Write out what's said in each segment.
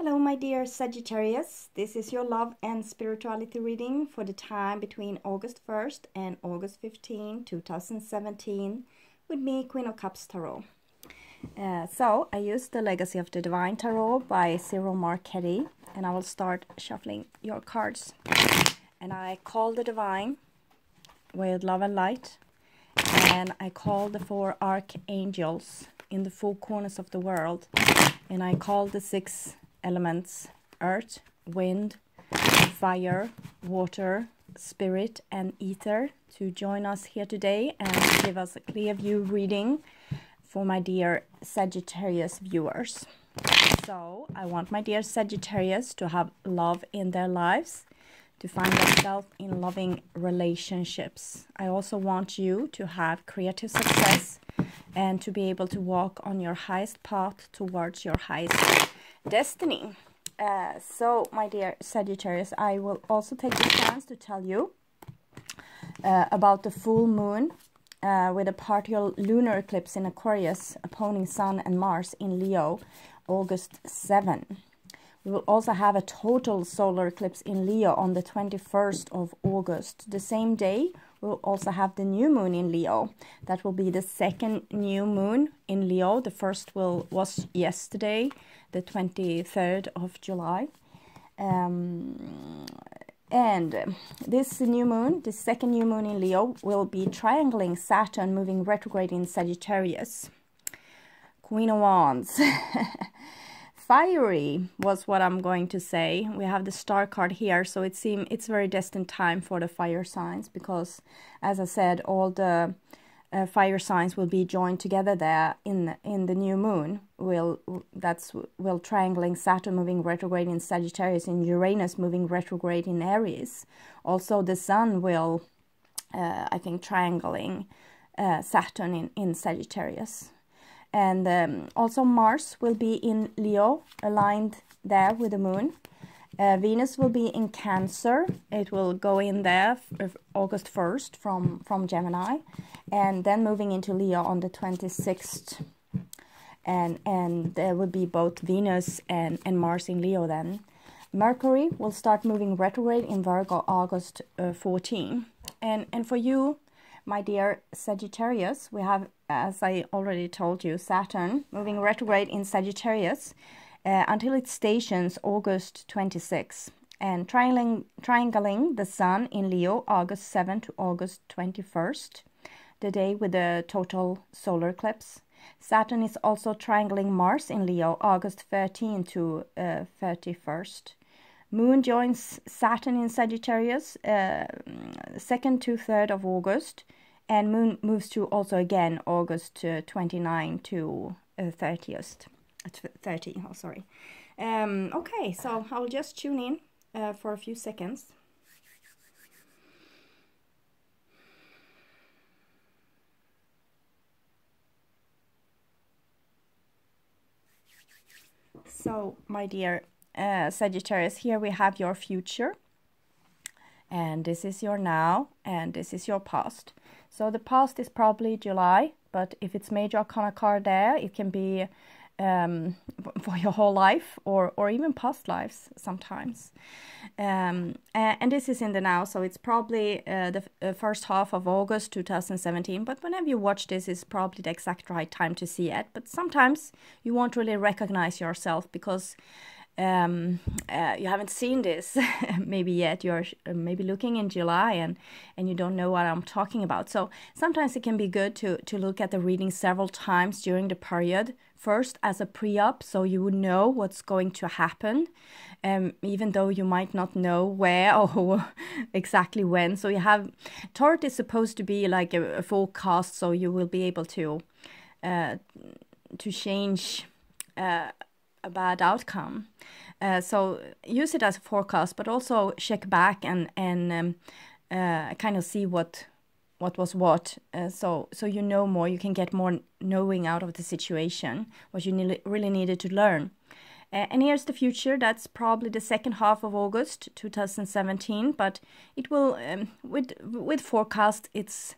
Hello my dear Sagittarius, this is your love and spirituality reading for the time between August 1st and August 15, 2017 with me, Queen of Cups Tarot. So I used the Legacy of the Divine Tarot by Cyril Marchetti, and I will start shuffling your cards. And I call the Divine with love and light, and I call the four archangels in the four corners of the world, and I call the six elements: earth, wind, fire, water, spirit and ether to join us here today and give us a clear view reading for my dear Sagittarius viewers. So I want my dear Sagittarius to have love in their lives, to find themselves in loving relationships. I also want you to have creative success and to be able to walk on your highest path towards your highest destiny. So my dear Sagittarius, I will also take the chance to tell you about the full moon with a partial lunar eclipse in Aquarius opposing Sun and Mars in Leo, August 7. We will also have a total solar eclipse in Leo on the 21st of August. The same day, we'll also have the new moon in Leo. That will be the second new moon in Leo. The first was yesterday, the 23rd of July. And this new moon, the second new moon in Leo, will be triangling Saturn moving retrograde in Sagittarius. Queen of Wands. Fiery was what I'm going to say. We have the star card here, so it's very destined time for the fire signs, because as I said, all the fire signs will be joined together there in the new moon. Will triangling Saturn moving retrograde in Sagittarius and Uranus moving retrograde in Aries. Also the Sun will I think triangling Saturn in Sagittarius. And also Mars will be in Leo, aligned there with the moon. Venus will be in Cancer. It will go in there August 1st from Gemini. And then moving into Leo on the 26th. And there will be both Venus and Mars in Leo then. Mercury will start moving retrograde in Virgo August 14. And for you, my dear Sagittarius, we have, as I already told you, Saturn moving retrograde in Sagittarius until it stations August 26, and triangling the Sun in Leo August 7 to August 21st, the day with the total solar eclipse. Saturn is also triangling Mars in Leo August 13 to 31st. Moon joins Saturn in Sagittarius 2nd to 3rd of August, and Moon moves to also again August 29 to 30. Oh, sorry. Okay, so I'll just tune in for a few seconds. So, my dear Sagittarius, here we have your future, and this is your now, and this is your past. So the past is probably July, but if it's major arcana card there, it can be for your whole life or even past lives sometimes. And this is in the now, so it's probably the first half of August 2017, but whenever you watch this, is probably the exact right time to see it. But sometimes you won't really recognize yourself because you haven't seen this maybe yet. You're maybe looking in July and you don't know what I'm talking about. So sometimes it can be good to look at the reading several times during the period, first as a pre-op, so you would know what's going to happen, even though you might not know where or exactly when. So you have, Taurus is supposed to be like a forecast, so you will be able to change a bad outcome. So use it as a forecast, but also check back and kind of see what was what. So you know more, you can get more knowing out of the situation, what you really needed to learn. And here's the future. That's probably the second half of August 2017, but it will with forecast, it's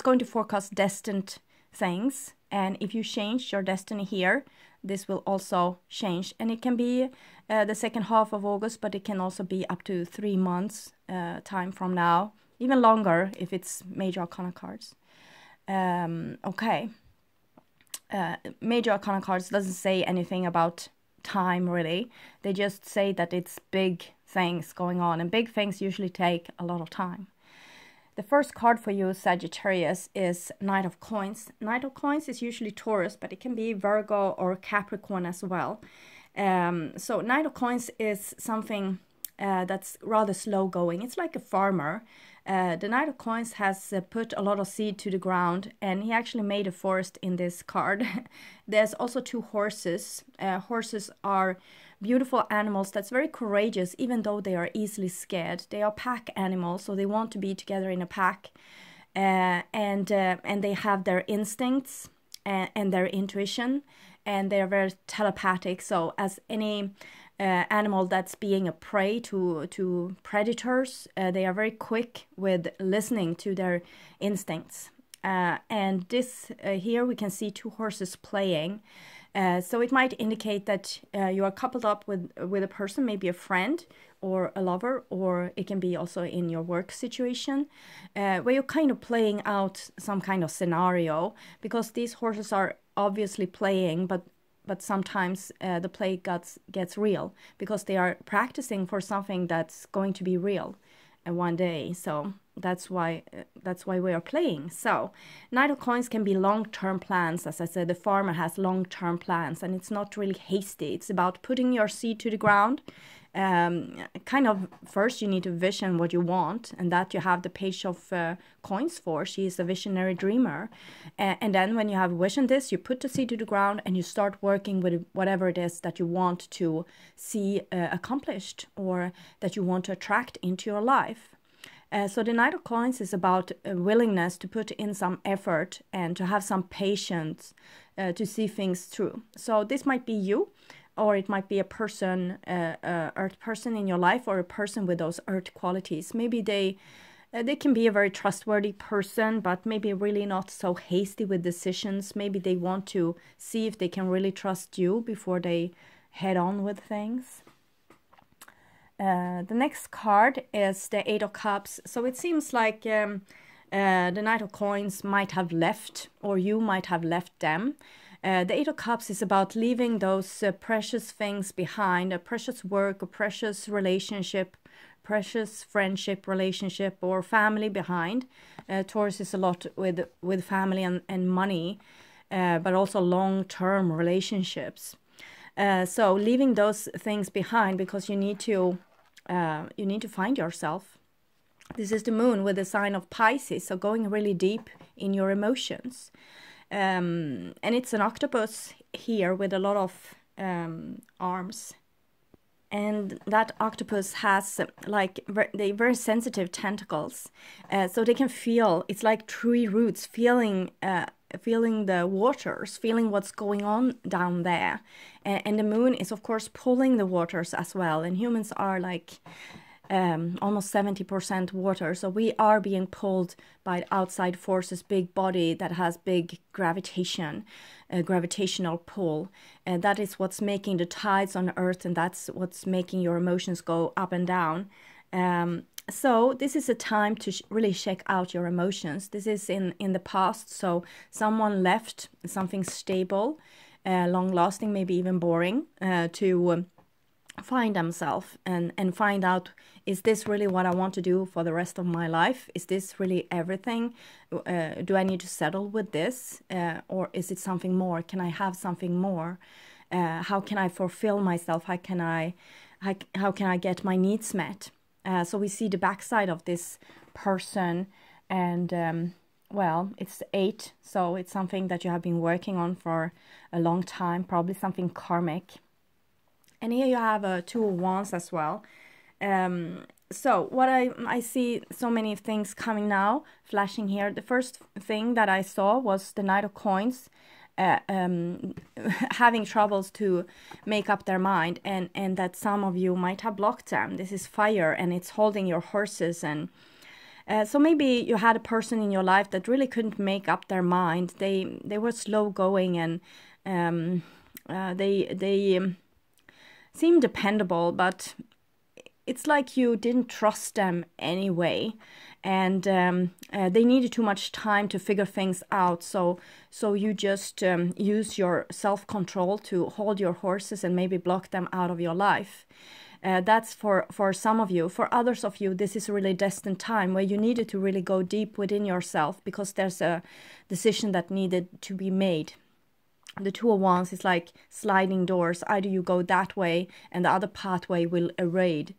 going to forecast destined things. And if you change your destiny here, this will also change. And it can be the second half of August, but it can also be up to 3 months time from now, even longer if it's major arcana cards. Okay. Major arcana cards doesn't say anything about time, really. They just say that it's big things going on, and big things usually take a lot of time. The first card for you, Sagittarius, is Knight of Coins. Knight of Coins is usually Taurus, but it can be Virgo or Capricorn as well. So Knight of Coins is something that's rather slow going. It's like a farmer. The Knight of Coins has put a lot of seed to the ground, and he actually made a forest in this card. There's also 2 horses. Horses are beautiful animals that's very courageous, even though they are easily scared. They are pack animals, so they want to be together in a pack, and they have their instincts and their intuition, and they are very telepathic. So as any animal that's being a prey to predators, they are very quick with listening to their instincts. And this here we can see 2 horses playing. So it might indicate that you are coupled up with a person, maybe a friend or a lover, or it can be also in your work situation, where you're kind of playing out some kind of scenario, because these horses are obviously playing, but sometimes the play gets real, because they are practicing for something that's going to be real one day. So that's why we are playing. So Knight of Coins can be long-term plans. As I said, the farmer has long-term plans, and it's not really hasty. It's about putting your seed to the ground. Kind of first you need to vision what you want, and that you have the Page of Coins for. She is a visionary dreamer, and then when you have visioned this, you put the seed to the ground and you start working with whatever it is that you want to see accomplished, or that you want to attract into your life. So the Knight of Coins is about a willingness to put in some effort and to have some patience to see things through. So this might be you, or it might be a person, earth person in your life, or a person with those earth qualities. Maybe they can be a very trustworthy person, but maybe really not so hasty with decisions. Maybe they want to see if they can really trust you before they head on with things. The next card is the 8 of Cups. So it seems like the Knight of Coins might have left, or you might have left them. The 8 of Cups is about leaving those precious things behind, a precious work, a precious relationship, precious friendship, relationship, or family behind. Taurus is a lot with family and money, but also long-term relationships. So leaving those things behind, because you need to find yourself. This is the moon with the sign of Pisces, so going really deep in your emotions. And it's an octopus here with a lot of arms. And that octopus has like very sensitive tentacles, so they can feel. It's like tree roots, feeling the waters, feeling what's going on down there. And the moon is of course pulling the waters as well. And humans are like almost 70% water, so we are being pulled by outside forces, big body that has big gravitational pull, and that is what's making the tides on Earth, and that's what's making your emotions go up and down. So this is a time to really check out your emotions. This is in the past, so someone left something stable, long-lasting, maybe even boring, to find themselves and find out, is this really what I want to do for the rest of my life? Is this really everything? Do I need to settle with this? Or is it something more? Can I have something more? How can I fulfill myself? How can I get my needs met? So we see the backside of this person, and well, it's 8, so it's something that you have been working on for a long time, probably something karmic. And here you have a 2 of Wands as well. So what I see so many things coming now, flashing here. The first thing that I saw was the Knight of Coins having troubles to make up their mind, and that some of you might have blocked them. This is fire, and it's holding your horses. And so maybe you had a person in your life that really couldn't make up their mind. They were slow going, and they seem dependable, but it's like you didn't trust them anyway, and they needed too much time to figure things out. So you just use your self-control to hold your horses and maybe block them out of your life. That's for some of you. For others of you, this is a really destined time where you needed to really go deep within yourself because there's a decision that needed to be made. The Two of Wands is like sliding doors. Either you go that way and the other pathway will eroded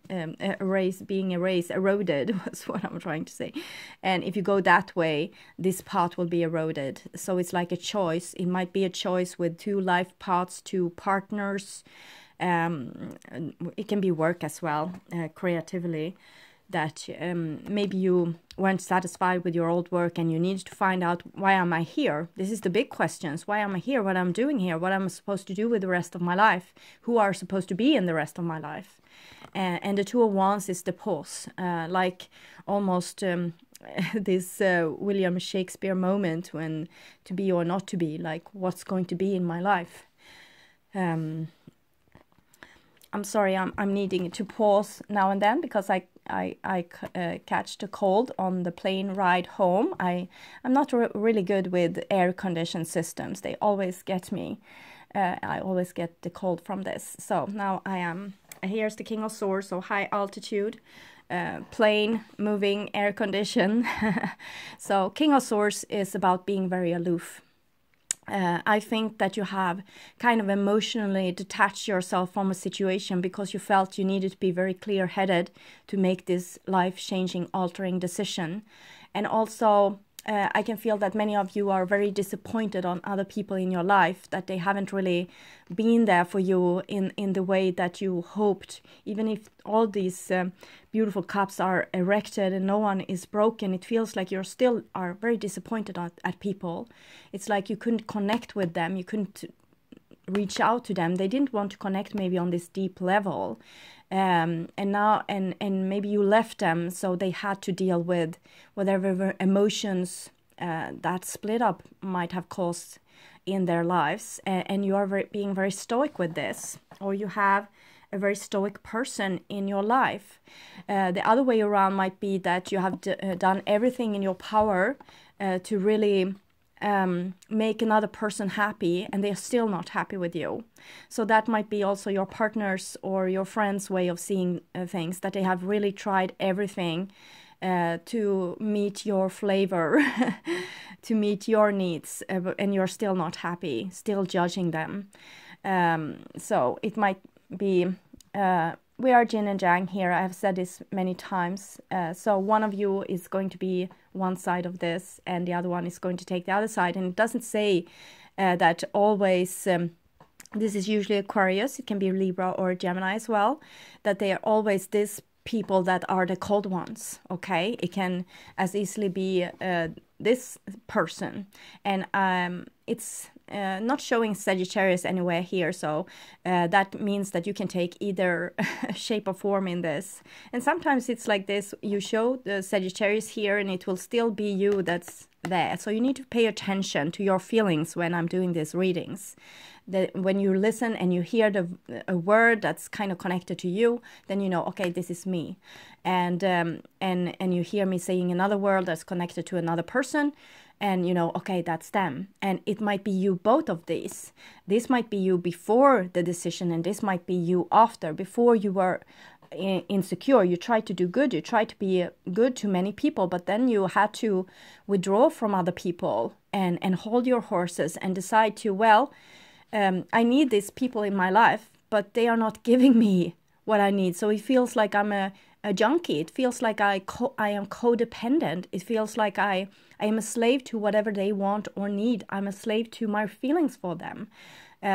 was what I'm trying to say. And if you go that way, this path will be eroded. So it's like a choice. It might be a choice with two life paths, two partners. It can be work as well, creatively, that maybe you weren't satisfied with your old work and you needed to find out, why am I here? This is the big questions. Why am I here? What I'm doing here? What am I supposed to do with the rest of my life? Who are supposed to be in the rest of my life? And the Two of Wands is the pause, like almost this William Shakespeare moment when to be or not to be, like what's going to be in my life. I'm sorry, I'm needing to pause now and then because I catch the cold on the plane ride home. I'm not really good with air conditioned systems. They always get me. I always get the cold from this. So now I am. Here's the King of Swords, so high altitude, plane, moving, air condition. So King of Swords is about being very aloof. I think that you have kind of emotionally detached yourself from a situation because you felt you needed to be very clear-headed to make this life-changing, altering decision. And also, I can feel that many of you are very disappointed on other people in your life, that they haven't really been there for you in the way that you hoped. Even if all these beautiful cups are erected and no one is broken, it feels like you still are very disappointed at people. It's like you couldn't connect with them, you couldn't reach out to them. They didn't want to connect maybe on this deep level. And now maybe you left them, so they had to deal with whatever emotions that split up might have caused in their lives, and you are being very stoic with this, or you have a very stoic person in your life. The other way around might be that you have done everything in your power to really make another person happy, and they're still not happy with you. So that might be also your partner's or your friend's way of seeing things, that they have really tried everything to meet your flavor, to meet your needs, and you're still not happy, still judging them. So it might be, we are yin and yang here. I have said this many times. So one of you is going to be one side of this and the other one is going to take the other side. And it doesn't say that always, this is usually Aquarius, it can be Libra or Gemini as well, that they are always this people that are the cold ones, okay? It can as easily be this person. And it's not showing Sagittarius anywhere here, so that means that you can take either shape or form in this. And sometimes it's like this, you show the Sagittarius here and it will still be you that's there. So you need to pay attention to your feelings when I'm doing these readings. That when you listen and you hear a word that's kind of connected to you, then you know, okay, this is me. And you hear me saying another word that's connected to another person, and you know, okay, that's them. And it might be you, both of these. This might be you before the decision, and this might be you after. Before you were insecure, you tried to do good, you tried to be good to many people, but then you had to withdraw from other people and hold your horses and decide to, well, I need these people in my life, but they are not giving me what I need. So it feels like I'm a junkie. It feels like I am codependent. It feels like I am a slave to whatever they want or need. I'm a slave to my feelings for them.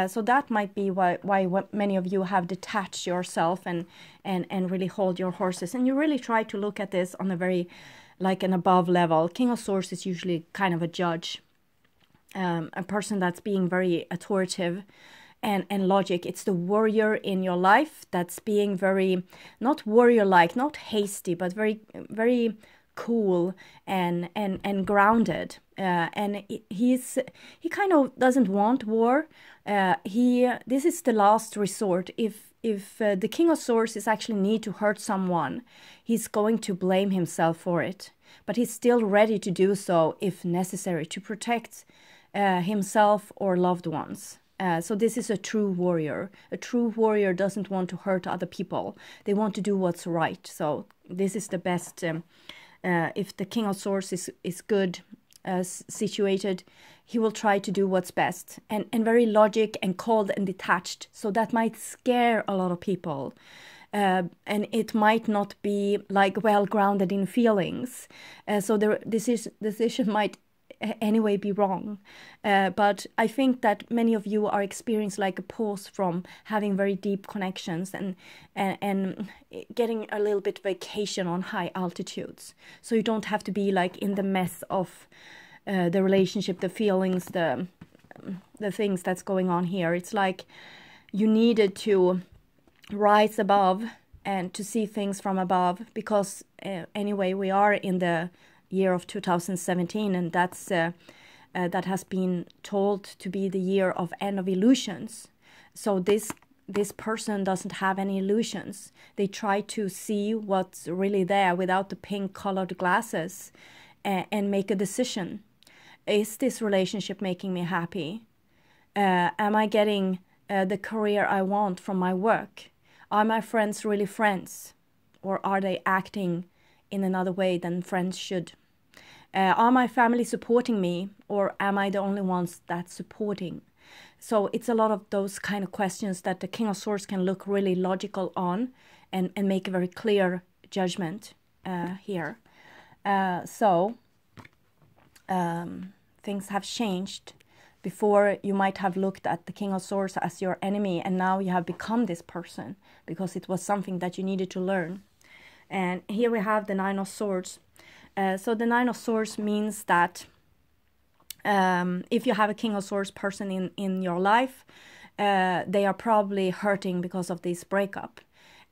So that might be why many of you have detached yourself and really hold your horses. And you really try to look at this on a very, like an above level. King of Swords is usually kind of a judge. A person that's being very authoritative and logic. It's the warrior in your life that's being very, not warrior-like, not hasty, but very, very cool and grounded, and he kind of doesn't want war. This is the last resort. If the King of Swords is actually need to hurt someone, he's going to blame himself for it, but he's still ready to do so if necessary to protect himself or loved ones. So this is a true warrior. A true warrior doesn't want to hurt other people. They want to do what's right. So this is the best. If the King of Swords is good situated, he will try to do what's best, and very logic and cold and detached. So that might scare a lot of people. And it might not be like well grounded in feelings. So this decision might anyway be wrong. But I think that many of you are experiencing like a pause from having very deep connections and getting a little bit vacation on high altitudes. So you don't have to be like in the mess of the relationship, the feelings, the things that's going on here. It's like you needed to rise above and to see things from above, because anyway we are in the year of 2017, and that's that has been told to be the year of end of illusions. So this person doesn't have any illusions. They try to see what's really there without the pink colored glasses, and make a decision. Is this relationship making me happy? Am I getting the career I want from my work? Are my friends really friends, or are they acting in another way than friends should? Are my family supporting me, or am I the only ones that's supporting? So it's a lot of those kind of questions that the King of Swords can look really logical on and make a very clear judgment here. Things have changed. Before you might have looked at the King of Swords as your enemy, and now you have become this person because it was something that you needed to learn. And here we have the Nine of Swords. So the Nine of Swords means that if you have a King of Swords person in your life, they are probably hurting because of this breakup.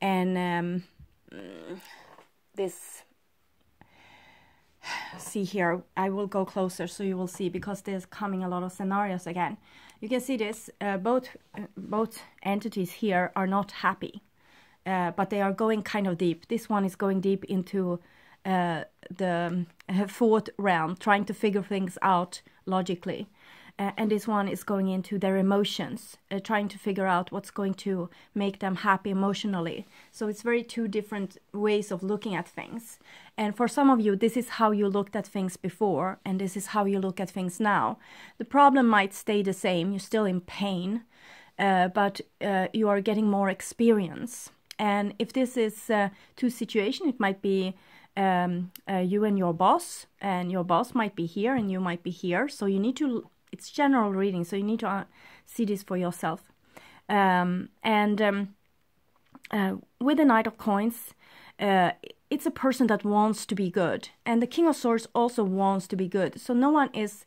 And see here, I will go closer so you will see, because there's coming a lot of scenarios again. You can see this, both entities here are not happy, but they are going kind of deep. This one is going deep into the fourth realm, trying to figure things out logically. And this one is going into their emotions, trying to figure out what's going to make them happy emotionally. So it's very two different ways of looking at things. And for some of you, this is how you looked at things before, and this is how you look at things now. The problem might stay the same. You're still in pain, but you are getting more experience. And if this is two situations, it might be you and your boss might be here and you might be here. So you need to, it's general reading, so you need to see this for yourself. With the Knight of Coins, it's a person that wants to be good, and the King of Swords also wants to be good. So no one is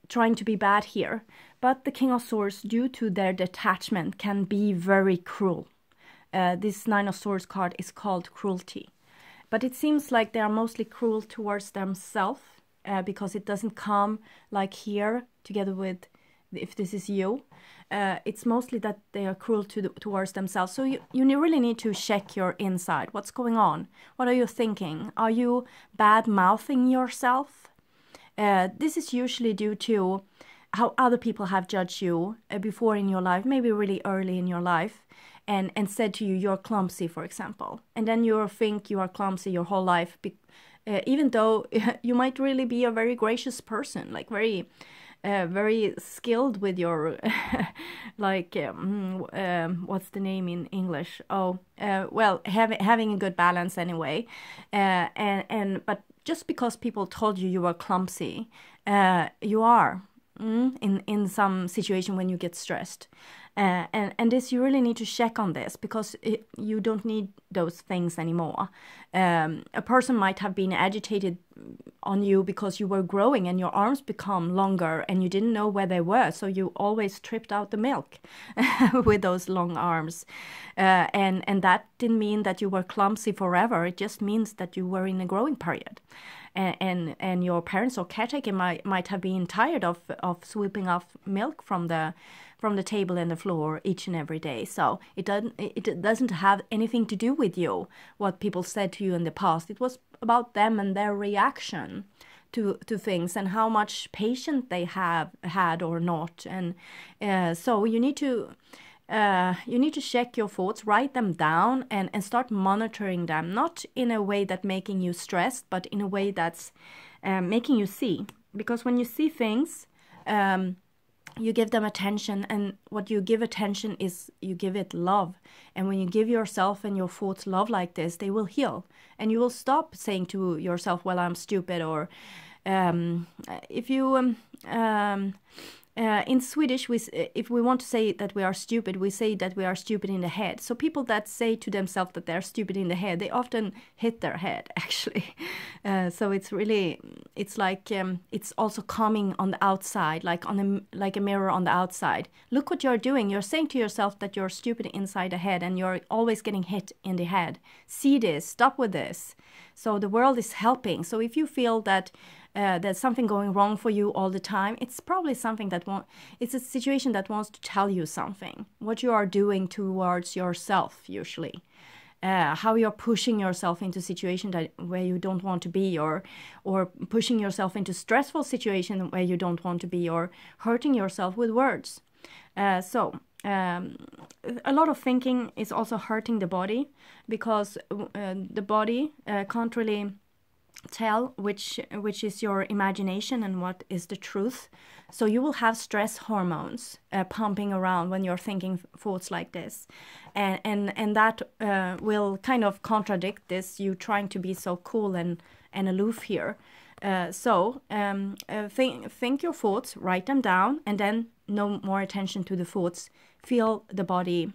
trying to be bad here, but the King of Swords, due to their detachment, can be very cruel. This Nine of Swords card is called cruelty, but it seems like they are mostly cruel towards themselves, because it doesn't come like here together with, if this is you, it's mostly that they are cruel towards themselves. So you really need to check your inside. What's going on? What are you thinking? Are you bad-mouthing yourself? This is usually due to how other people have judged you before in your life, maybe really early in your life, and said to you, you're clumsy, for example. And then you think you are clumsy your whole life, even though you might really be a very gracious person, like very skilled with your what's the name in English? Having a good balance anyway. But just because people told you were clumsy, you are in some situation when you get stressed. And this, you really need to check on this, because you don't need those things anymore. A person might have been agitated on you because you were growing and your arms become longer and you didn't know where they were, so you always tripped out the milk with those long arms. And that didn't mean that you were clumsy forever. It just means that you were in a growing period. And your parents or caretaker might have been tired of sweeping off milk from the table and the floor each and every day. So it doesn't have anything to do with you, what people said to you in the past. It was about them and their reaction to things, and how much patience they have had or not. And so you need to check your thoughts, write them down, and start monitoring them, not in a way that making you stressed, but in a way that's making you see. Because when you see things, you give them attention, and what you give attention is you give it love. And when you give yourself and your thoughts love like this, they will heal, and you will stop saying to yourself, well, I'm stupid. Or if you in Swedish, if we want to say that we are stupid, we say that we are stupid in the head. So people that say to themselves that they're stupid in the head, they often hit their head, actually. So it's really, it's like, it's also coming on the outside, like like a mirror on the outside. Look what you're doing. You're saying to yourself that you're stupid inside the head, and you're always getting hit in the head. See this, stop with this. So the world is helping. So if you feel that there's something going wrong for you all the time, it's probably something it's a situation that wants to tell you something. What you are doing towards yourself, usually. How you're pushing yourself into a situation where you don't want to be, or pushing yourself into stressful situation where you don't want to be, or hurting yourself with words. So a lot of thinking is also hurting the body, because the body can't really tell which is your imagination and what is the truth. So you will have stress hormones pumping around when you're thinking thoughts like this, and that will kind of contradict this, you trying to be so cool and aloof here. So think your thoughts, write them down, and then no more attention to the thoughts. Feel the body,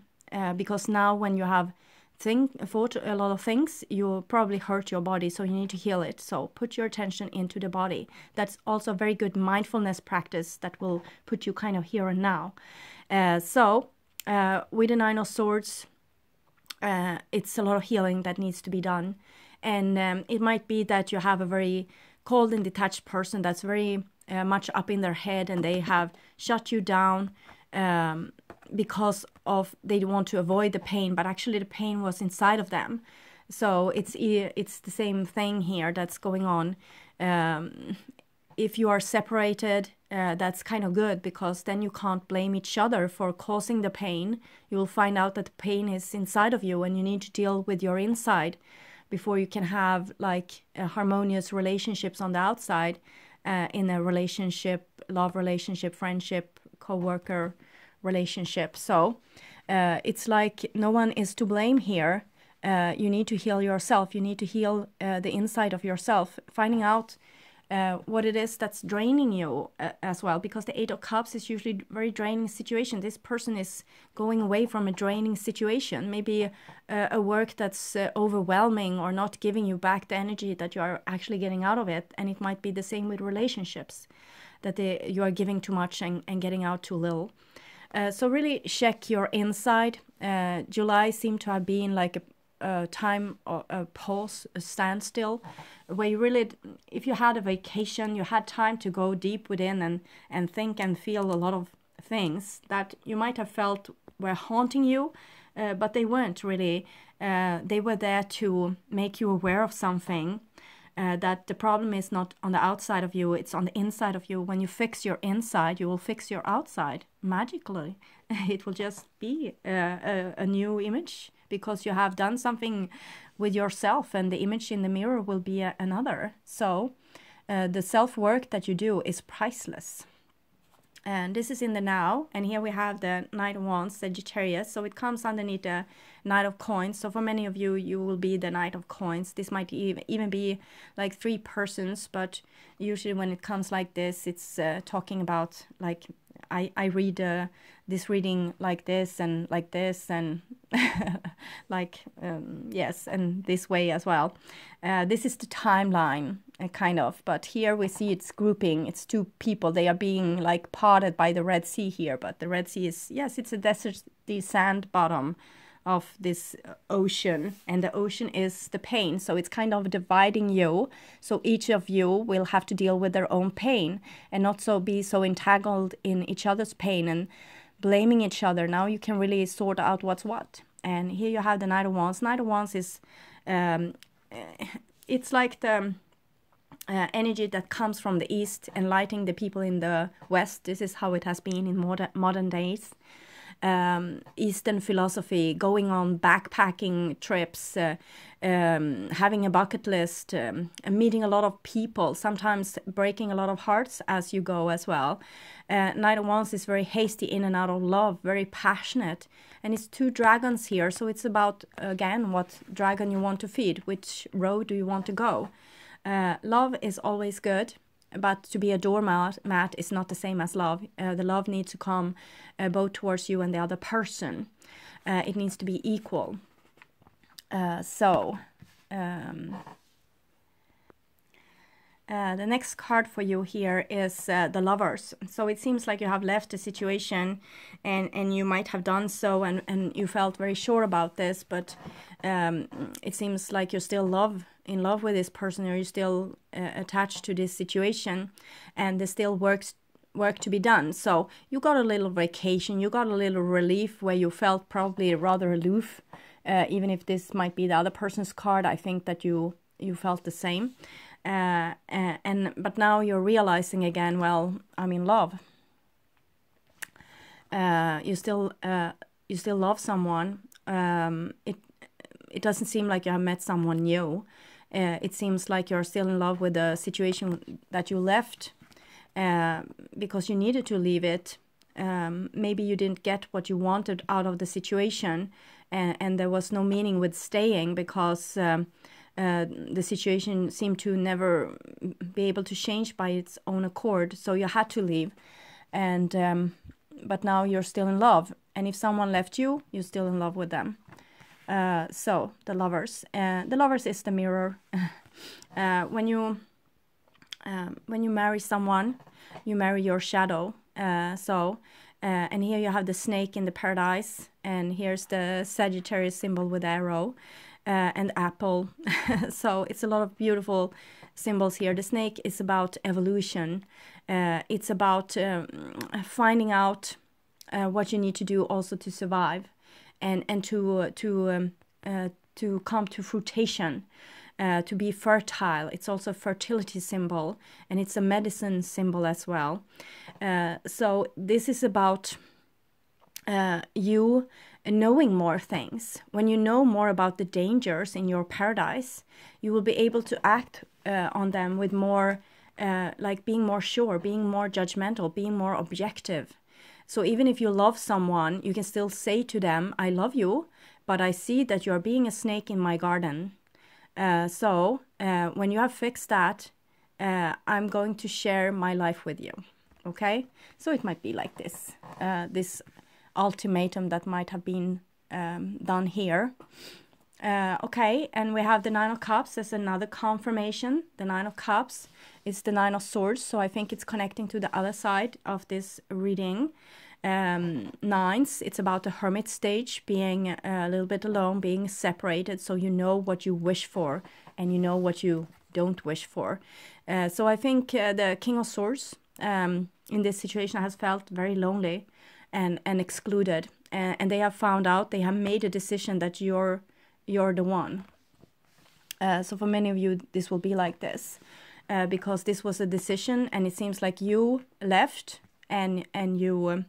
because now when you have thought a lot of things, you probably hurt your body, so you need to heal it. So put your attention into the body. That's also a very good mindfulness practice that will put you kind of here and now. So with the Nine of Swords, it's a lot of healing that needs to be done. And it might be that you have a very cold and detached person that's very much up in their head, and they have shut you down because of they want to avoid the pain, but actually the pain was inside of them. So it's the same thing here that's going on. If you are separated, that's kind of good, because then you can't blame each other for causing the pain. You will find out that the pain is inside of you, and you need to deal with your inside before you can have like harmonious relationships on the outside, in a relationship, love relationship, friendship, co-worker relationship. So it's like no one is to blame here. You need to heal yourself. You need to heal the inside of yourself, finding out what it is that's draining you as well, because the Eight of Cups is usually very draining situation. This person is going away from a draining situation, maybe a work that's overwhelming or not giving you back the energy that you are actually getting out of it. And it might be the same with relationships, that you are giving too much and getting out too little. So really check your inside. July seemed to have been like a time, a pause, a standstill, where you really, if you had a vacation, you had time to go deep within and think and feel a lot of things that you might have felt were haunting you, but they weren't really. They were there to make you aware of something, that the problem is not on the outside of you, it's on the inside of you. When you fix your inside, you will fix your outside magically. It will just be a new image, because you have done something with yourself, and the image in the mirror will be another. So the self-work that you do is priceless. And this is in the now, and here we have the Knight of Wands, Sagittarius, so it comes underneath the Knight of Coins. So for many of you, you will be the Knight of Coins. This might even be like 3 persons, but usually when it comes like this, it's talking about, like, I read this reading like this and like yes, and this way as well. This is the timeline, kind of, but here we see it's grouping. It's two people. They are being like parted by the Red Sea here, but the Red Sea is, yes, it's a desert, the sand bottom of this ocean, and the ocean is the pain, so it's kind of dividing you, so each of you will have to deal with their own pain and not so be so entangled in each other's pain and blaming each other. Now you can really sort out what's what. And here you have the Knight of Wands. Knight of Wands is it's like the energy that comes from the east, enlightening the people in the west. This is how it has been in modern days. Eastern philosophy, going on backpacking trips, having a bucket list, meeting a lot of people, sometimes breaking a lot of hearts as you go as well. Knight of Wands is very hasty in and out of love, very passionate, and it's two dragons here, so it's about, again, what dragon you want to feed, which road do you want to go. Love is always good, but to be a doormat is not the same as love. The love needs to come both towards you and the other person. It needs to be equal. The next card for you here is the Lovers. So it seems like you have left the situation, and you might have done so, and you felt very sure about this, but it seems like you're still in love with this person, or you're still attached to this situation, and there's still work to be done. So you got a little vacation, you got a little relief where you felt probably rather aloof, even if this might be the other person's card. I think that you felt the same. But now you're realizing again, well, I'm in love. You still love someone. It doesn't seem like you have met someone new. It seems like you're still in love with the situation that you left, because you needed to leave it. Maybe you didn't get what you wanted out of the situation, and there was no meaning with staying, because the situation seemed to never be able to change by its own accord, so you had to leave. And but now you're still in love, and if someone left you, you're still in love with them. So the Lovers. The Lovers is the mirror. When you marry someone, you marry your shadow. And here you have the snake in the paradise, and here's the Sagittarius symbol with arrow. And apple. So it's a lot of beautiful symbols here. The snake is about evolution. It's about finding out what you need to do also to survive, and to come to fruition, to be fertile. It's also a fertility symbol, and it's a medicine symbol as well. So this is about you knowing more things. When you know more about the dangers in your paradise, you will be able to act on them with more, like being more sure, being more judgmental, being more objective. So even if you love someone, you can still say to them, I love you, but I see that you're being a snake in my garden. So when you have fixed that, I'm going to share my life with you. Okay? So it might be like this. This ultimatum that might have been done here. Okay, and we have the Nine of Cups as another confirmation. The Nine of Cups is the Nine of Swords, so I think it's connecting to the other side of this reading. Nines, it's about the hermit stage, being a little bit alone, being separated, so you know what you wish for and you know what you don't wish for. So I think the King of Swords in this situation has felt very lonely and excluded, and they have found out, they have made a decision that you're the one. So for many of you, this will be like this, because this was a decision, and it seems like you left, and you,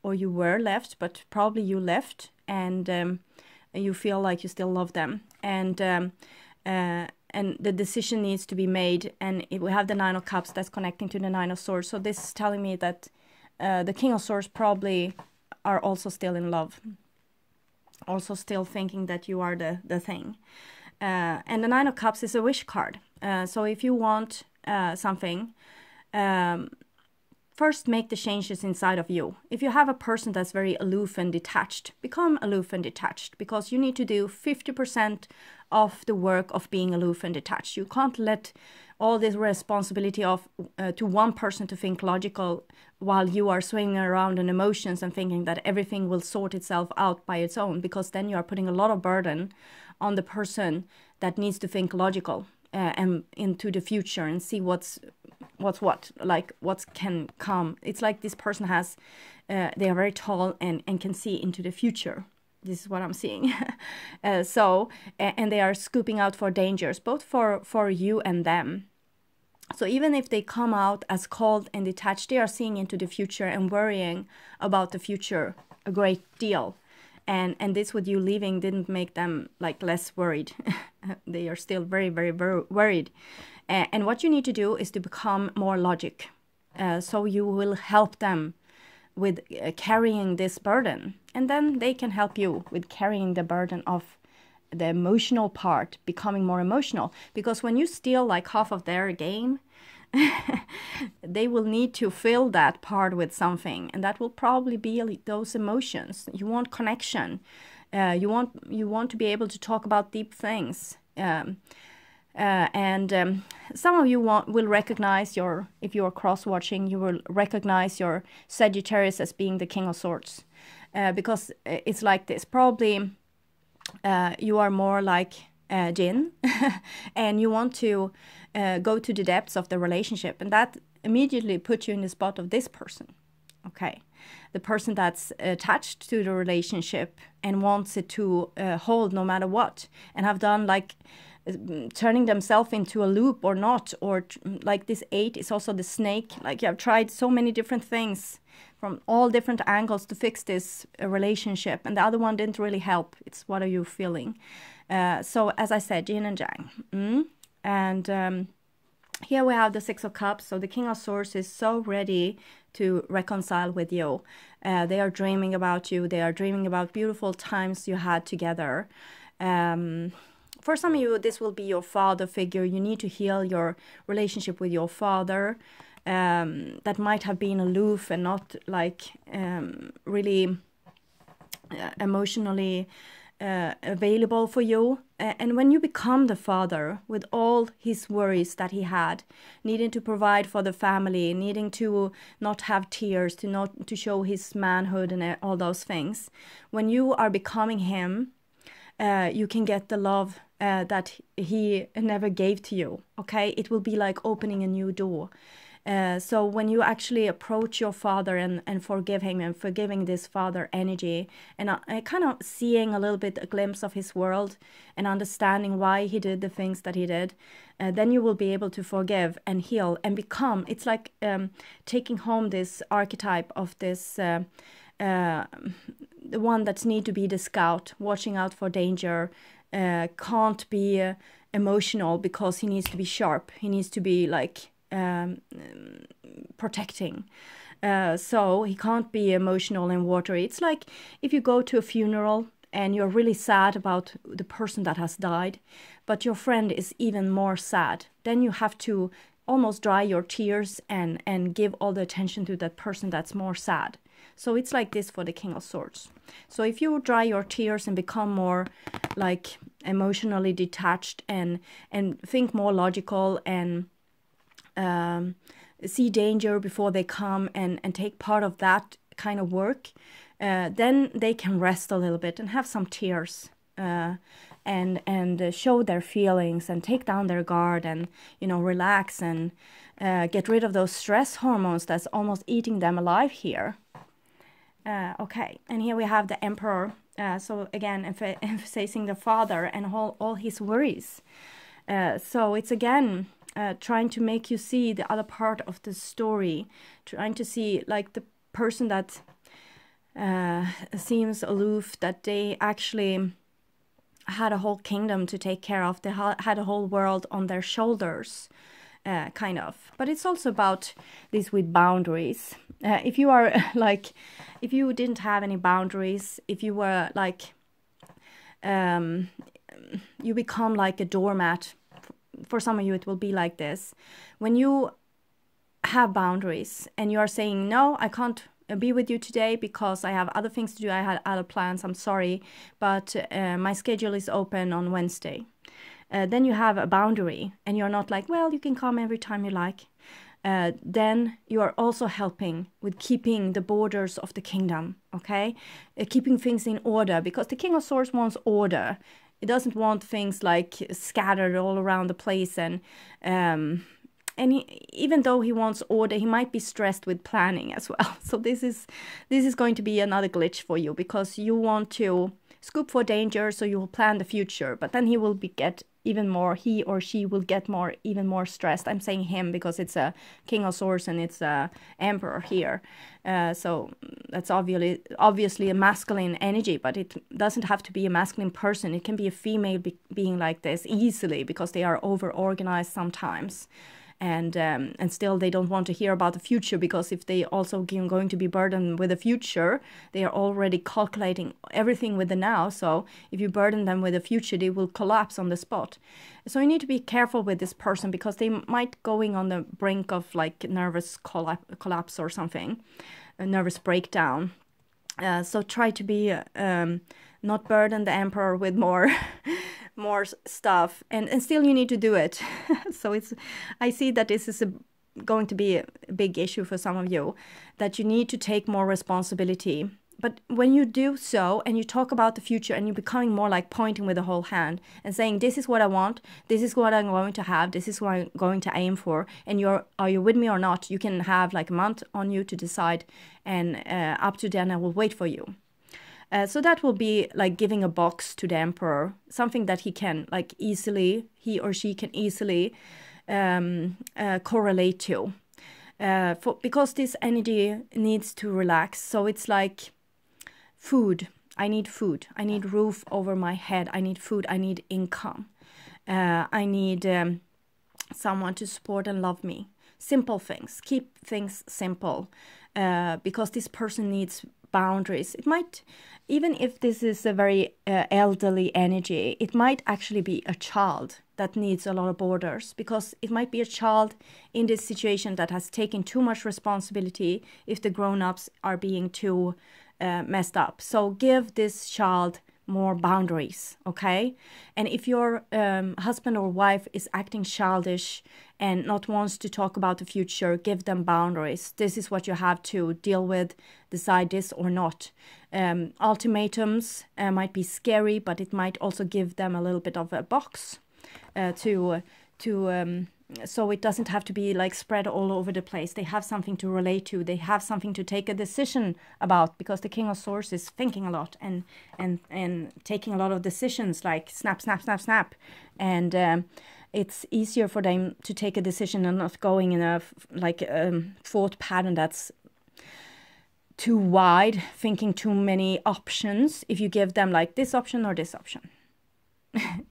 or you were left, but probably you left, and you feel like you still love them, and the decision needs to be made, and we have the Nine of Cups that's connecting to the Nine of Swords. So this is telling me that the King of Swords probably are also still in love, also still thinking that you are the thing. And the Nine of Cups is a wish card. So if you want something, first make the changes inside of you. If you have a person that's very aloof and detached, become aloof and detached, because you need to do 50% of the work of being aloof and detached. You can't let all this responsibility of to one person to think logical while you are swinging around in emotions and thinking that everything will sort itself out by its own, because then you are putting a lot of burden on the person that needs to think logical and into the future and see what, like what can come. It's like this person has, they are very tall and can see into the future. This is what I'm seeing. And they are scooping out for dangers, both for you and them. So even if they come out as cold and detached, they are seeing into the future and worrying about the future a great deal. And this with you leaving didn't make them like less worried. They are still very, very, very worried. And what you need to do is to become more logic. So you will help them with carrying this burden. And then they can help you with carrying the burden of the emotional part, becoming more emotional. Because when you steal like half of their game, they will need to fill that part with something, and that will probably be those emotions. You want connection. You want to be able to talk about deep things. Some of you will recognize if you are cross-watching, you will recognize your Sagittarius as being the King of Swords, because it's like this. Probably you are more like Jinn, and you want to go to the depths of the relationship, and that immediately puts you in the spot of this person. Okay, the person that's attached to the relationship and wants it to hold no matter what, and have done like turning themselves into a loop or not, or like this 8 is also the snake. Like you have tried so many different things from all different angles to fix this relationship, and the other one didn't really help. It's what are you feeling? So as I said, yin and yang. And here we have the 6 of Cups. So the King of Swords is so ready to reconcile with you. They are dreaming about you. They are dreaming about beautiful times you had together. For some of you, this will be your father figure. You need to heal your relationship with your father. That might have been aloof and not like really emotionally available for you. And when you become the father with all his worries that he had, needing to provide for the family, needing to not have tears, to show his manhood and all those things, when you are becoming him, you can get the love that he never gave to you. Okay, it will be like opening a new door. So when you actually approach your father and forgive him and forgiving this father energy and kind of seeing a little bit a glimpse of his world and understanding why he did the things that he did, then you will be able to forgive and heal and become. It's like taking home this archetype of this the one that need to be the scout, watching out for danger, can't be emotional because he needs to be sharp. He needs to be like protecting. So he can't be emotional and watery. It's like if you go to a funeral and you're really sad about the person that has died, but your friend is even more sad, then you have to almost dry your tears and give all the attention to that person that's more sad. So it's like this for the King of Swords. So if you dry your tears and become more like emotionally detached and think more logical and see danger before they come and take part of that kind of work, then they can rest a little bit and have some tears and show their feelings and take down their guard and, you know, relax and get rid of those stress hormones that's almost eating them alive here. Okay, and here we have the Emperor. So again, emphasizing the father and all his worries. So it's again trying to make you see the other part of the story, trying to see like the person that seems aloof, that they actually had a whole kingdom to take care of. They had a whole world on their shoulders, kind of. But it's also about this with boundaries. If you are like, if you didn't have any boundaries, if you were like, you become like a doormat. For some of you, it will be like this. When you have boundaries and you are saying, no, I can't be with you today because I have other things to do, I had other plans, I'm sorry, but my schedule is open on Wednesday. Then you have a boundary and you're not like, well, you can come every time you like. Then you are also helping with keeping the borders of the kingdom, okay? Keeping things in order, because the King of Swords wants order. It doesn't want things like scattered all around the place, and even though he wants order, he might be stressed with planning as well. So this is going to be another glitch for you, because you want to scoop for danger, so you will plan the future, but then he or she will get even more stressed. I'm saying him because it's a King of Swords and it's a Emperor here. So that's obviously a masculine energy, but it doesn't have to be a masculine person. It can be a female being like this easily, because they are over-organized sometimes. And still they don't want to hear about the future, because if they also going to be burdened with the future, they are already calculating everything with the now. So if you burden them with the future, they will collapse on the spot. So you need to be careful with this person, because they might going on the brink of like nervous collapse or something, a nervous breakdown. So try to be not burden the Emperor with more more stuff, and still you need to do it. So I see that this is going to be a big issue for some of you, that you need to take more responsibility. But when you do so and you talk about the future, and you're becoming more like pointing with the whole hand and saying, this is what I want, this is what I'm going to have, this is what I'm going to aim for, and are you with me or not? You can have like a month on you to decide, and up to then I will wait for you. So that will be like giving a box to the Emperor, something that he or she can easily correlate to, because this energy needs to relax. So it's like food. I need food. I need roof over my head. I need food. I need income. I need someone to support and love me. Simple things. Keep things simple, because this person needs boundaries. It might, even if this is a very elderly energy, it might actually be a child that needs a lot of borders, because it might be a child in this situation that has taken too much responsibility if the grown-ups are being too messed up. So give this child more boundaries, okay? And if your husband or wife is acting childish and not wants to talk about the future, give them boundaries. This is what you have to deal with, decide this or not. Ultimatums might be scary, but it might also give them a little bit of a box so it doesn't have to be like spread all over the place. They have something to relate to. They have something to take a decision about, because the King of Swords is thinking a lot and taking a lot of decisions, like snap, snap, snap, snap. And it's easier for them to take a decision and not going in a thought pattern that's too wide, thinking too many options. If you give them like this option or this option,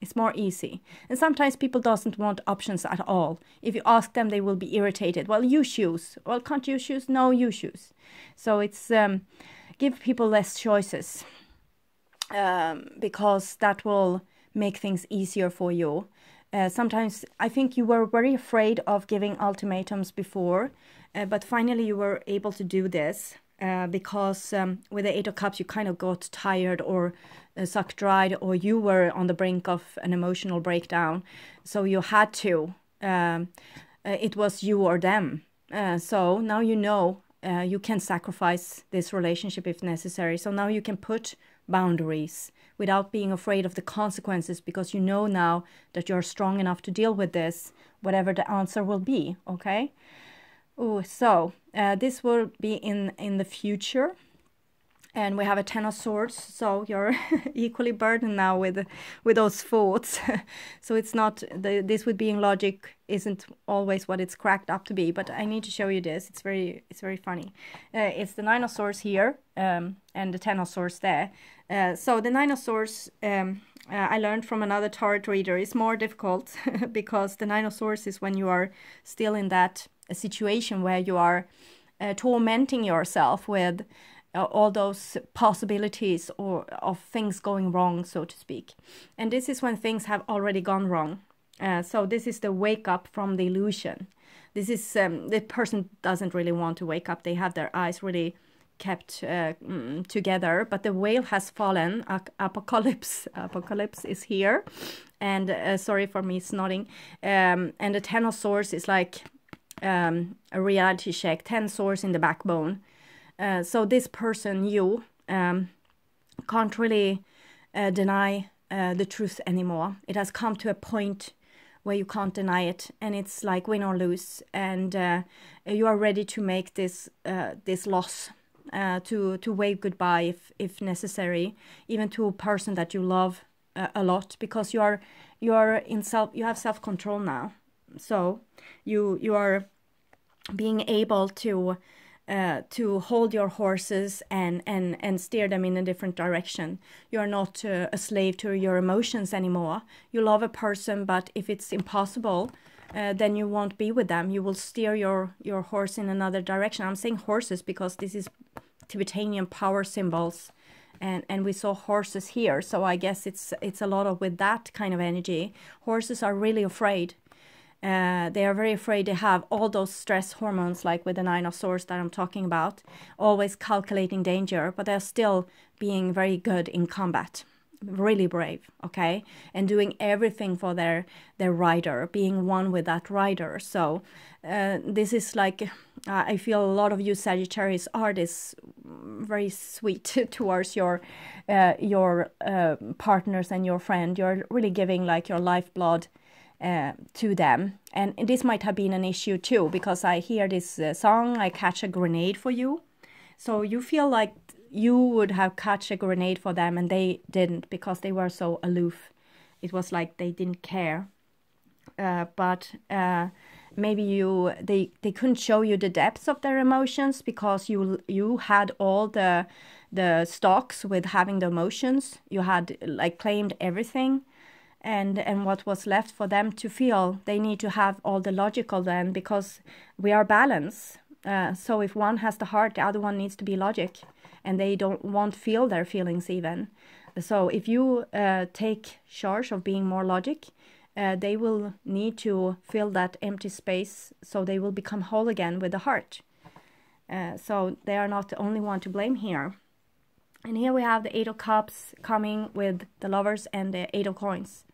it's more easy. And sometimes people doesn't want options at all. If you ask them, they will be irritated. Well, you choose. Well, can't you choose? No, you choose. So it's give people less choices, because that will make things easier for you. Sometimes I think you were very afraid of giving ultimatums before, but finally you were able to do this. Because with the Eight of Cups, you kind of got tired or sucked dry, or you were on the brink of an emotional breakdown. So you had to. It was you or them. So now you know you can sacrifice this relationship if necessary. So now you can put boundaries without being afraid of the consequences, because you know now that you're strong enough to deal with this, whatever the answer will be, okay? Oh, so this will be in the future, and we have a Ten of Swords. So you're equally burdened now with those thoughts. So it's not this with being logic isn't always what it's cracked up to be. But I need to show you this. It's very funny. It's the Nine of Swords here, and the Ten of Swords there. So the Nine of Swords, I learned from another tarot reader, is more difficult because the Nine of Swords is when you are still in that a situation where you are tormenting yourself with all those possibilities of things going wrong, so to speak. And this is when things have already gone wrong. So this is the wake up from the illusion. this is the person doesn't really want to wake up. They have their eyes really kept together, but the veil has fallen. Apocalypse is here, and sorry for me snodding. And the 10 of Swords is like a reality check. 10 swords in the backbone. So this person, you, can't really deny the truth anymore. It has come to a point where you can't deny it, and it's like win or lose, and you are ready to make this loss, to wave goodbye if necessary, even to a person that you love a lot, because you have self-control now. So you are being able to hold your horses and steer them in a different direction. You're not a slave to your emotions anymore. You love a person, but if it's impossible, then you won't be with them. You will steer your horse in another direction. I'm saying horses because this is Tibetan power symbols, and we saw horses here. So I guess it's a lot of with that kind of energy. Horses are really afraid. They are very afraid. They have all those stress hormones, like with the 9 of Swords that I'm talking about, always calculating danger, but they're still being very good in combat, really brave, okay, and doing everything for their rider, being one with that rider. So this is like, I feel a lot of you Sagittarius are this very sweet towards your partners and your friend. You're really giving like your lifeblood to them, and this might have been an issue too, because I hear this song, I catch a grenade for you. So you feel like you would have catch a grenade for them, and they didn't, because they were so aloof. It was like they didn't care, but maybe they couldn't show you the depths of their emotions, because you had all the stocks with having the emotions. You had like claimed everything. And what was left for them to feel, they need to have all the logical then, because we are balanced. So if one has the heart, the other one needs to be logic, and they won't feel their feelings even. So if you take charge of being more logic, they will need to fill that empty space, so they will become whole again with the heart. So they are not the only one to blame here. And here we have the 8 of Cups coming with the Lovers and the 8 of Coins.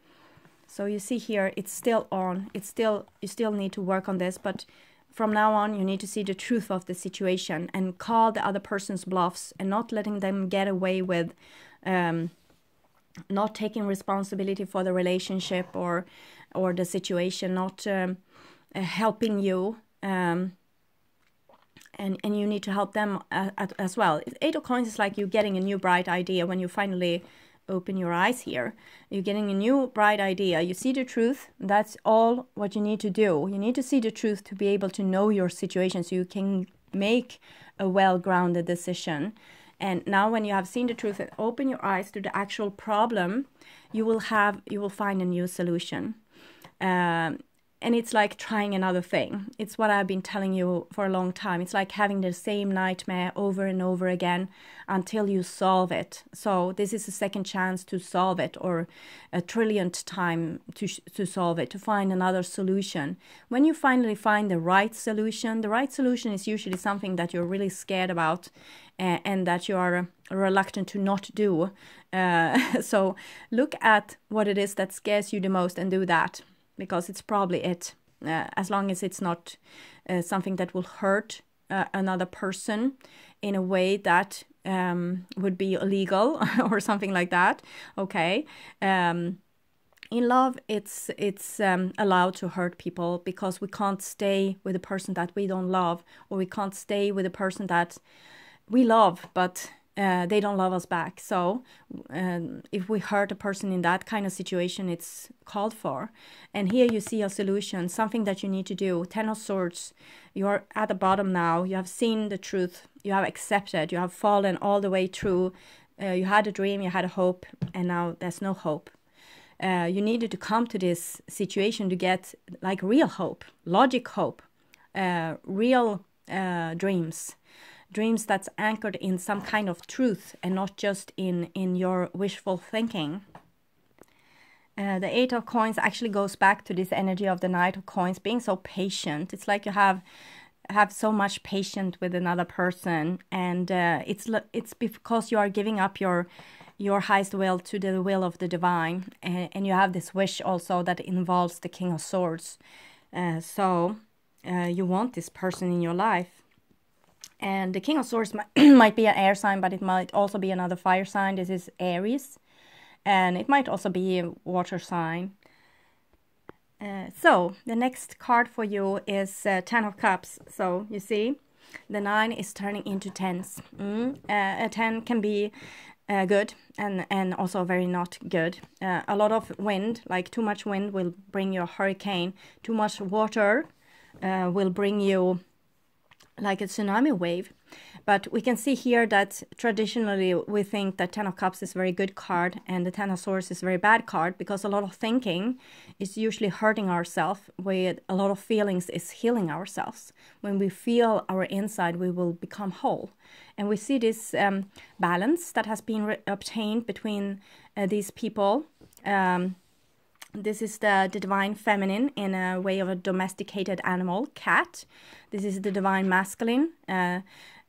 So you see here, it's still on. You still need to work on this, but from now on, you need to see the truth of the situation and call the other person's bluffs, and not letting them get away with not taking responsibility for the relationship or the situation, not helping you, and you need to help them as well. 8 of Coins is like you getting a new bright idea when you finally open your eyes here. You're getting a new bright idea. You see the truth. That's all what you need to do. You need to see the truth to be able to know your situation, so you can make a well-grounded decision. And now when you have seen the truth and open your eyes to the actual problem, you will find a new solution. And it's like trying another thing. It's what I've been telling you for a long time. It's like having the same nightmare over and over again until you solve it. So this is a second chance to solve it, or a trillionth time to solve it, to find another solution. When you finally find the right solution is usually something that you're really scared about, and that you are reluctant to not do. So look at what it is that scares you the most and do that, because it's probably it, as long as it's not something that will hurt another person in a way that would be illegal or something like that, okay? In love, it's allowed to hurt people, because we can't stay with a person that we don't love, or we can't stay with a person that we love, but they don't love us back. So if we hurt a person in that kind of situation, it's called for. And here you see a solution, something that you need to do. 10 of Swords, you're at the bottom now. You have seen the truth. You have accepted. You have fallen all the way through. You had a dream, you had a hope, and now there's no hope. You needed to come to this situation to get like real hope, logic hope, real dreams. Dreams that's anchored in some kind of truth, and not just in your wishful thinking. The Eight of Coins actually goes back to this energy of the Knight of Coins, being so patient. It's like you have so much patience with another person, and it's because you are giving up your highest will to the will of the divine, and you have this wish also that involves the King of Swords. So you want this person in your life. And the King of Swords might be an air sign, but it might also be another fire sign. This is Aries. And it might also be a water sign. So the next card for you is Ten of Cups. So you see, the 9 is turning into tens. A 10 can be good and also very not good. A lot of wind, like too much wind, will bring you a hurricane. Too much water will bring you like a tsunami wave. But we can see here that traditionally we think that Ten of Cups is a very good card and the Ten of Swords is a very bad card, because a lot of thinking is usually hurting ourselves, with a lot of feelings is healing ourselves. When we feel our inside, we will become whole. And we see this balance that has been obtained between these people. This is the divine feminine in a way of a domesticated animal, cat. This is the divine masculine,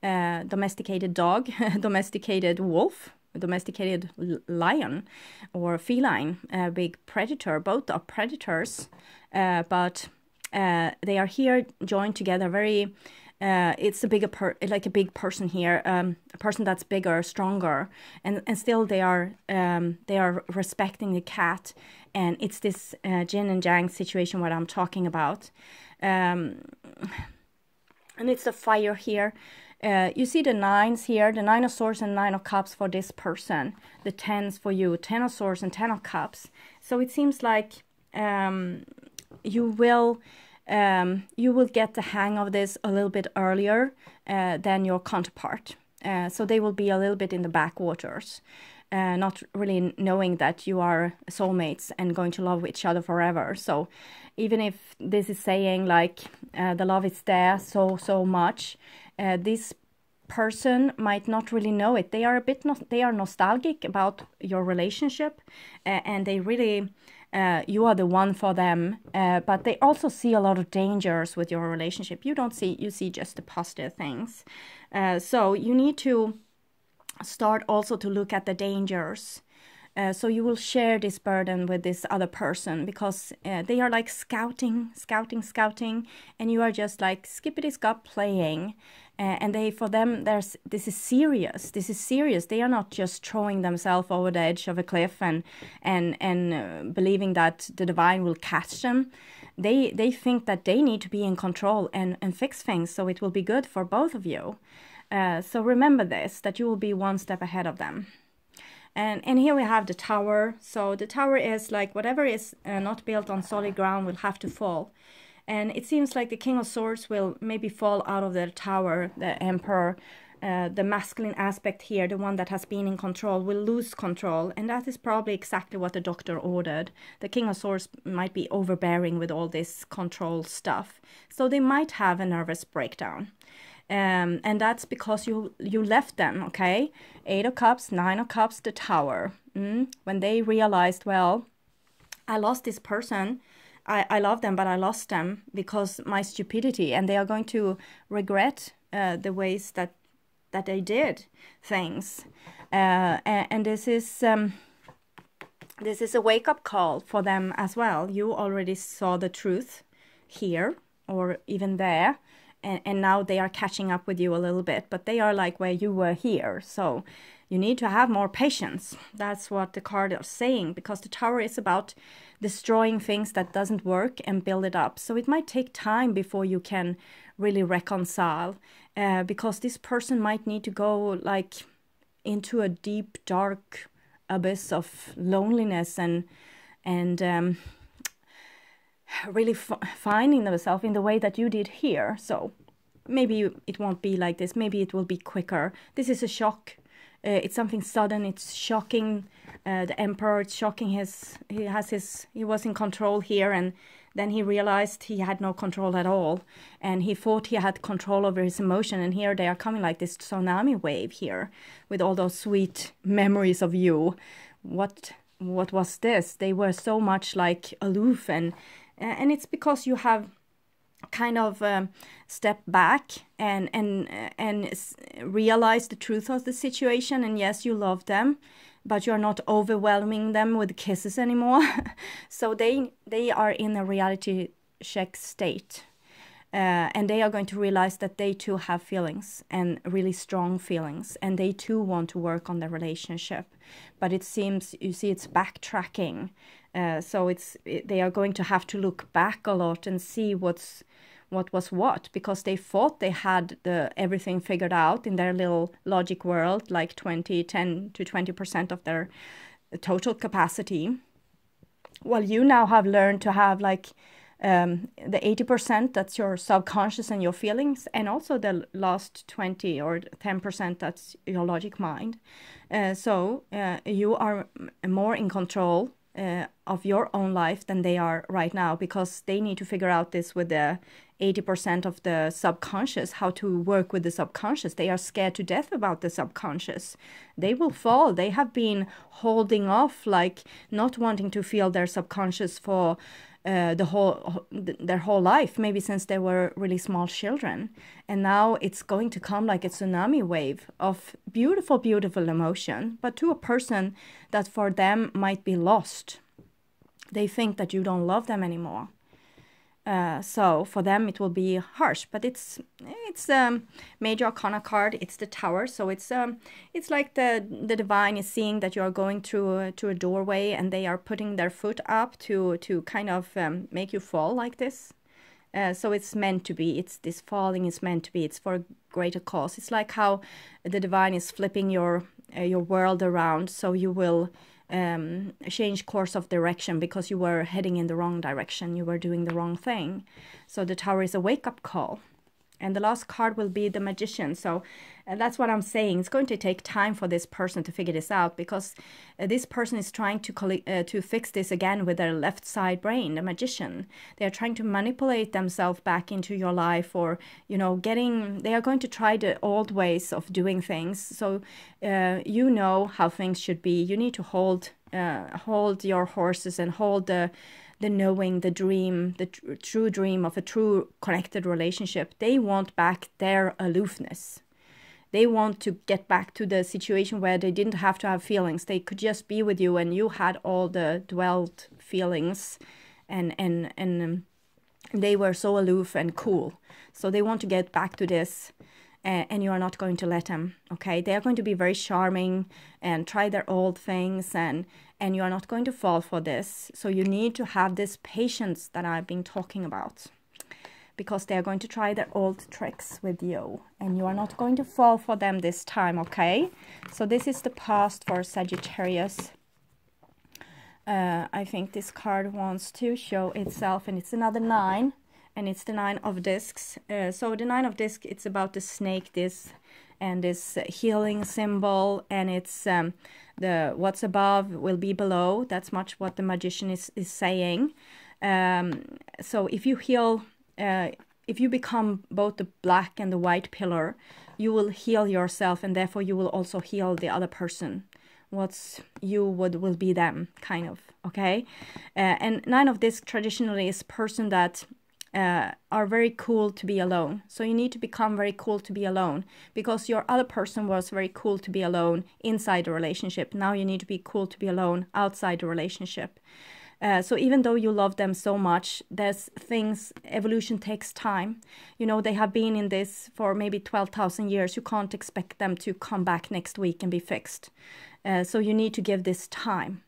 domesticated dog, domesticated wolf, domesticated lion, or feline, big predator. Both are predators, but they are here joined together. Very, it's a bigger, like a big person here, a person that's bigger, stronger, and still they are respecting the cat. And it's this yin and yang situation what I'm talking about. And it's the fire here. You see the 9s here, the 9 of Swords and 9 of Cups for this person. The 10s for you, 10 of Swords and 10 of Cups. So it seems like you will get the hang of this a little bit earlier than your counterpart. So they will be a little bit in the backwaters. Not really knowing that you are soulmates and going to love each other forever. So even if this is saying like the love is there so much, this person might not really know it. They are they are nostalgic about your relationship, and they really you are the one for them. But they also see a lot of dangers with your relationship. You see just the positive things. So you need to start also to look at the dangers. So you will share this burden with this other person, because they are like scouting, and you are just like skippity-scop playing. And for them, this is serious. They are not just throwing themselves over the edge of a cliff and believing that the divine will catch them. They think that they need to be in control and fix things, so it will be good for both of you. So remember this, that you will be one step ahead of them. And here we have the Tower. So the Tower is like whatever is not built on solid ground will have to fall. And it seems like the King of Swords will maybe fall out of the Tower. The Emperor, the masculine aspect here, the one that has been in control, will lose control. And that is probably exactly what the doctor ordered. The King of Swords might be overbearing with all this control stuff. So they might have a nervous breakdown. And that's because you left them, okay? 8 of Cups, 9 of Cups, the Tower. When they realized, well, I lost this person. I love them, but I lost them because my stupidity. And they are going to regret the ways that they did things. And this is a wake-up call for them as well. You already saw the truth here or even there. And now they are catching up with you a little bit, but they are like where you were here. So you need to have more patience. That's what the card is saying, because the Tower is about destroying things that doesn't work and build it up. So it might take time before you can really reconcile, because this person might need to go like into a deep, dark abyss of loneliness and really finding themselves in the way that you did here. So maybe it won't be like this. Maybe it will be quicker. This is a shock. It's something sudden. It's shocking the Emperor. It's shocking he was in control here, and then he realized he had no control at all, and he thought he had control over his emotion. And here they are coming like this tsunami wave here with all those sweet memories of you. What what was this? They were so much like aloof, and it's because you have kind of step back and realize the truth of the situation. And yes, you love them, but you're not overwhelming them with kisses anymore. So they are in a reality check state, and they are going to realize that they too have feelings, and really strong feelings, and they too want to work on the relationship. But it seems, you see, it's backtracking. So they are going to have to look back a lot and see what was what, because they thought they had everything figured out in their little logic world, like 10 to 20% of their total capacity. Well, you now have learned to have like the 80%, that's your subconscious and your feelings, and also the last 20 or 10%, that's your logic mind. So you are more in control of your own life than they are right now, because they need to figure out this with the 80% of the subconscious, how to work with the subconscious. They are scared to death about the subconscious. They will fall. They have been holding off, like not wanting to feel their subconscious for their whole life, maybe since they were really small children. And now it's going to come like a tsunami wave of beautiful, beautiful emotion, but to a person that for them might be lost. They think that you don't love them anymore. So for them it will be harsh, but it's major arcana card. It's the Tower, so it's like the divine is seeing that you are going through to a doorway, and they are putting their foot up to kind of make you fall like this. So it's meant to be. It's this falling is meant to be. It's for a greater cause. It's like how the divine is flipping your world around, so you will change course of direction because you were heading in the wrong direction. You were doing the wrong thing. So the Tower is a wake-up call. And the last card will be the Magician. So that's what I'm saying. It's going to take time for this person to figure this out, because this person is trying to fix this again with their left side brain, the Magician. They are trying to manipulate themselves back into your life, or, you know, they are going to try the old ways of doing things. So you know how things should be. You need to hold your horses and hold the knowing, the dream, the true dream of a true connected relationship. They want back their aloofness. They want to get back to the situation where they didn't have to have feelings. They could just be with you, and you had all the dwelled feelings, and they were so aloof and cool. So they want to get back to this, and you are not going to let them, okay? They are going to be very charming and try their old things, and you are not going to fall for this. So you need to have this patience that I've been talking about, because they are going to try their old tricks with you, and you are not going to fall for them this time, okay? So this is the past for Sagittarius. I think this card wants to show itself, and it's another 9, and it's the 9 of discs. So the 9 of discs, it's about the snake disc and this healing symbol, and it's the what's above will be below. That's much what the Magician is saying. So if you heal, if you become both the black and the white pillar, you will heal yourself, and therefore you will also heal the other person. What's you will be them, kind of, okay? And 9 of discs traditionally is person that are very cool to be alone. So you need to become very cool to be alone, because your other person was very cool to be alone inside the relationship. Now you need to be cool to be alone outside the relationship. So even though you love them so much, there's things, evolution takes time. You know, they have been in this for maybe 12,000 years. You can't expect them to come back next week and be fixed. So you need to give this time.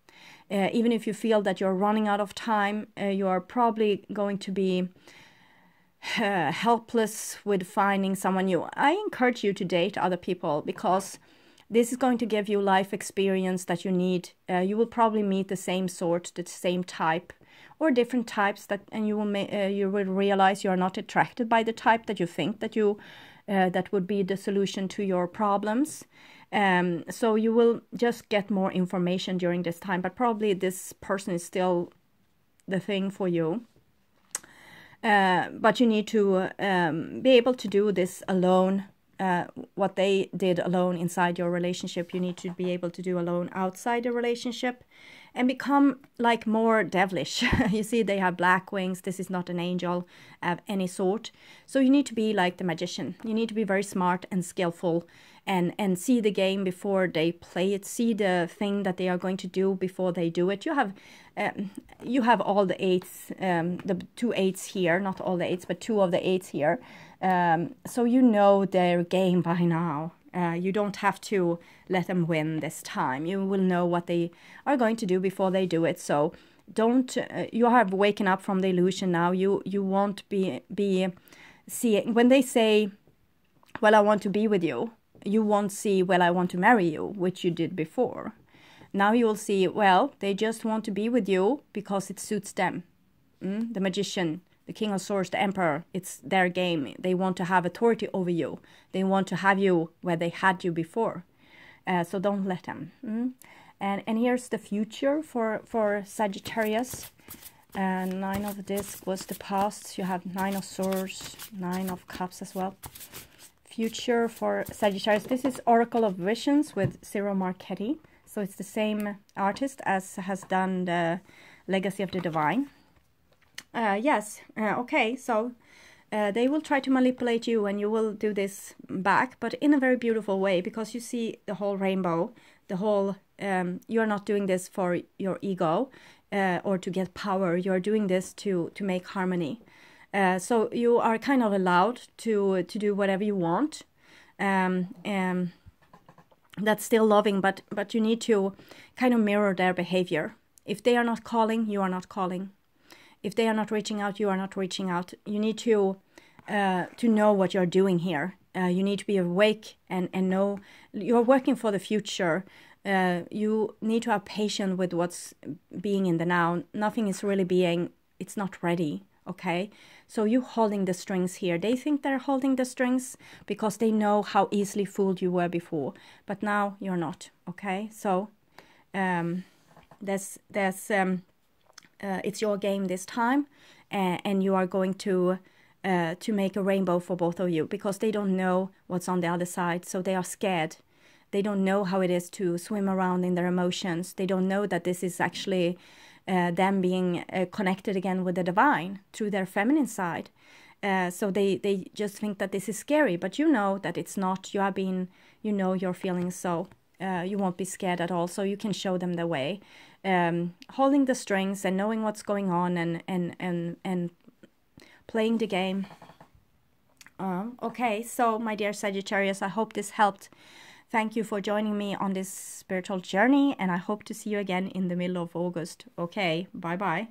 Even if you feel that you're running out of time, you are probably going to be helpless with finding someone new. I encourage you to date other people, because this is going to give you life experience that you need. You will probably meet the same sort, the same type, or different types, and you will realize you are not attracted by the type that you think that that would be the solution to your problems. So you will just get more information during this time, but probably this person is still the thing for you. But you need to be able to do this alone what they did alone inside your relationship, you need to be able to do alone outside the relationship, and become like more devilish. You see, they have black wings. This is not an angel of any sort. So you need to be like the magician. You need to be very smart and skillful, and see the game before they play it. See the thing that they are going to do before they do it. You have all the eights, the 2 8s here, not all the 8s, but 2 of the 8s here. So you know their game by now. You don't have to let them win this time. You will know what they are going to do before they do it. So don't, you have waken up from the illusion now. You won't be seeing, when they say, well, I want to be with you, you won't see, well, I want to marry you, which you did before. Now you will see, well, they just want to be with you because it suits them. The magician, the King of Swords, the Emperor, it's their game. They want to have authority over you. They want to have you where they had you before. So don't let them. And here's the future for Sagittarius. 9 of discs was the past. You have 9 of Swords, 9 of Cups as well. Future for Sagittarius. This is Oracle of Visions with Ciro Marchetti. So it's the same artist as has done the Legacy of the Divine. Yes, okay, so they will try to manipulate you, and you will do this back, but in a very beautiful way, because you see the whole rainbow, the whole, you're not doing this for your ego or to get power. You're doing this to make harmony. So you are kind of allowed to do whatever you want. That's still loving, but you need to kind of mirror their behavior. If they are not calling, you are not calling. If they are not reaching out, you are not reaching out. You need to know what you're doing here. You need to be awake and know you're working for the future. You need to have patience with what's being in the now. Nothing is really being, it's not ready, okay? So you holding the strings here. They think they're holding the strings because they know how easily fooled you were before. But now you're not, okay? So it's your game this time, and you are going to make a rainbow for both of you, because they don't know what's on the other side, so they are scared. They don't know how it is to swim around in their emotions. They don't know that this is actually them being connected again with the divine through their feminine side. So they just think that this is scary, but you know that it's not. You have been, you know your feelings, so you won't be scared at all. So you can show them the way, holding the strings and knowing what's going on, and playing the game. Okay, so my dear Sagittarius, I hope this helped. Thank you for joining me on this spiritual journey, and I hope to see you again in the middle of August. Okay, bye-bye.